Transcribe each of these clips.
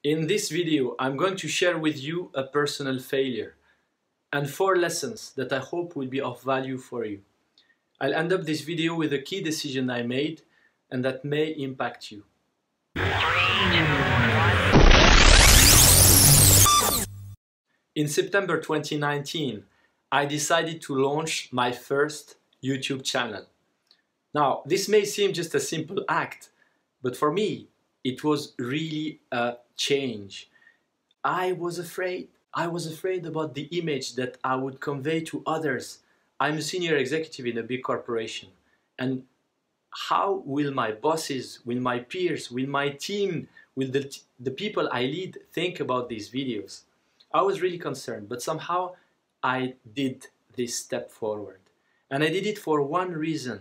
In this video, I'm going to share with you a personal failure and 4 lessons that I hope will be of value for you. I'll end up this video with a key decision I made and that may impact you. 3, 2, 1. In September 2019, I decided to launch my first YouTube channel. Now, this may seem just a simple act, but for me, it was really a change. I was afraid about the image that I would convey to others. I'm a senior executive in a big corporation. And how will my bosses, will my peers, will my team, will the people I lead think about these videos? I was really concerned, but somehow I did this step forward. And I did it for one reason: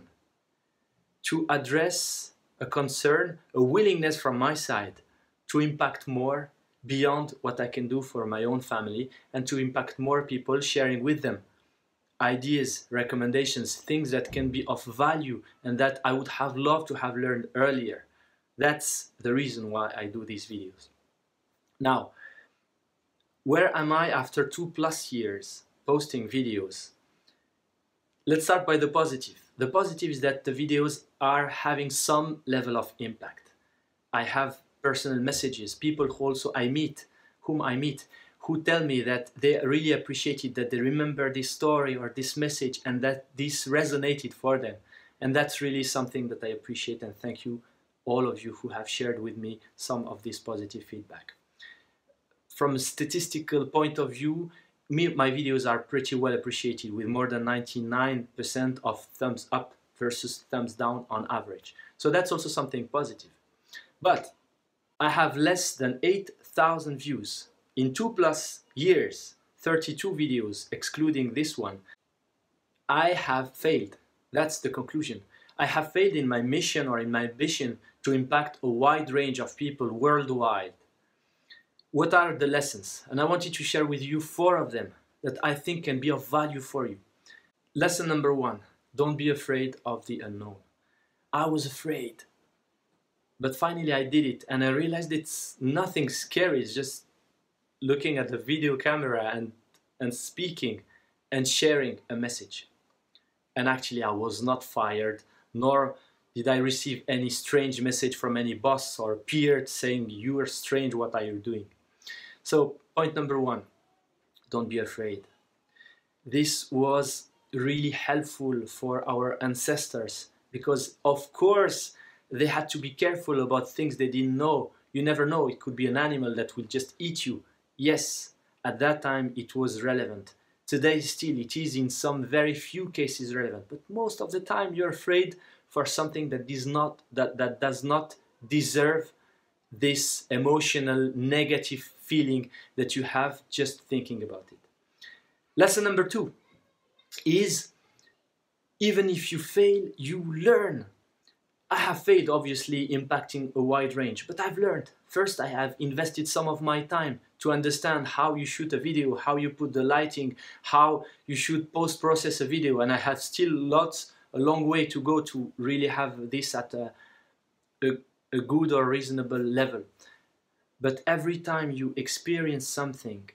to address a concern, a willingness from my side to impact more beyond what I can do for my own family, and to impact more people, sharing with them ideas, recommendations, things that can be of value and that I would have loved to have learned earlier. That's the reason why I do these videos. Now, where am I after 2+ years posting videos? Let's start by the positive. The positive is that the videos are having some level of impact. I have personal messages, people whom I meet, who tell me that they really appreciate it, that they remember this story or this message and that this resonated for them. And that's really something that I appreciate, and thank you, all of you who have shared with me some of this positive feedback. From a statistical point of view, my videos are pretty well appreciated, with more than 99% of thumbs up versus thumbs down on average. So that's also something positive. But I have less than 8,000 views. In 2+ years, 32 videos, excluding this one. I have failed. That's the conclusion. I have failed in my mission or in my ambition to impact a wide range of people worldwide. What are the lessons? And I wanted to share with you 4 of them that I think can be of value for you. Lesson number 1, don't be afraid of the unknown. I was afraid, but finally I did it, and I realized it's nothing scary. It's just looking at the video camera and speaking and sharing a message. And actually I was not fired, nor did I receive any strange message from any boss or peer saying, "You are strange, what are you doing?" So point number 1, don't be afraid. This was really helpful for our ancestors because, of course, they had to be careful about things they didn't know. You never know, it could be an animal that will just eat you. Yes, at that time it was relevant. Today still it is in some very few cases relevant, but most of the time you're afraid for something that does not deserve this emotional negative feeling that you have just thinking about it. Lesson number 2 is, even if you fail, you learn. I have failed, obviously, impacting a wide range, but I've learned. First, I have invested some of my time to understand how you shoot a video, how you put the lighting, how you should post-process a video, and I have still a long way to go to really have this at a good or reasonable level. But every time you experience something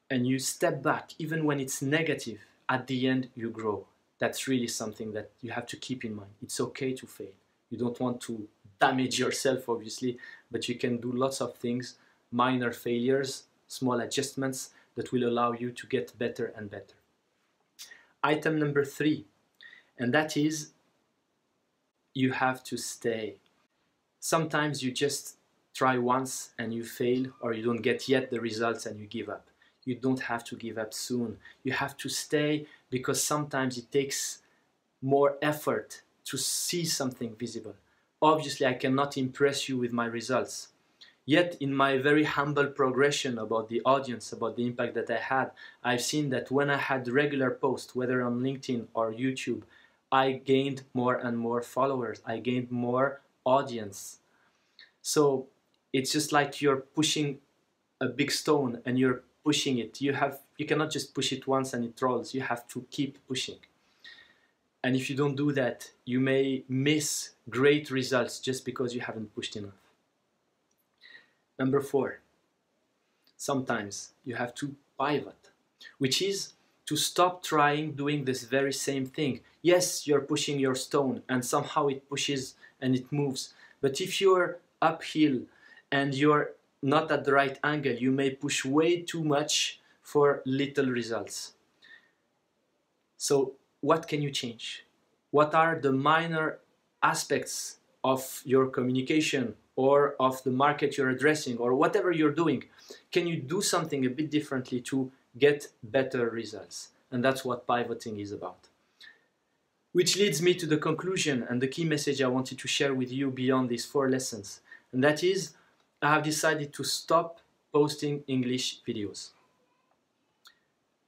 and you step back, even when it's negative, at the end you grow. That's really something that you have to keep in mind. It's okay to fail. You don't want to damage yourself, obviously, but you can do lots of things, minor failures, small adjustments that will allow you to get better and better. Item number 3, and that is, you have to stay. Sometimes you just try once and you fail, or you don't get yet the results and you give up. You don't have to give up soon. You have to stay, because sometimes it takes more effort to see something visible. Obviously, I cannot impress you with my results. Yet, in my very humble progression about the audience, about the impact that I had, I've seen that when I had regular posts, whether on LinkedIn or YouTube, I gained more and more followers. I gained more audience. So it's just like you're pushing a big stone and you're pushing it. You cannot just push it once and it rolls. You have to keep pushing. And if you don't do that, you may miss great results just because you haven't pushed enough. Number 4, sometimes you have to pivot, which is to stop trying doing this very same thing. Yes, you're pushing your stone and somehow it pushes and it moves. But if you're uphill and you're not at the right angle, you may push way too much for little results. So what can you change? What are the minor aspects of your communication or of the market you're addressing or whatever you're doing? Can you do something a bit differently to get better results? And that's what pivoting is about. Which leads me to the conclusion and the key message I wanted to share with you beyond these 4 lessons. And that is, I have decided to stop posting English videos.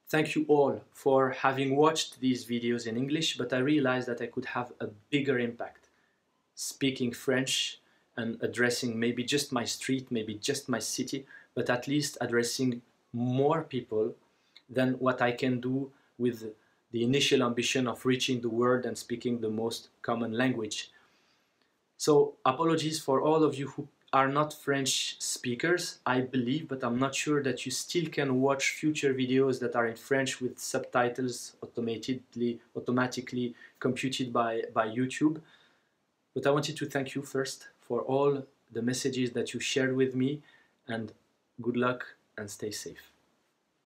Thank you all for having watched these videos in English, but I realized that I could have a bigger impact speaking French and addressing maybe just my street, maybe just my city, but at least addressing more people than what I can do with the initial ambition of reaching the world and speaking the most common language. So apologies for all of you who are not French speakers, I believe, but I'm not sure that you still can watch future videos that are in French with subtitles automatically computed by YouTube. But I wanted to thank you first for all the messages that you shared with me, and good luck and stay safe.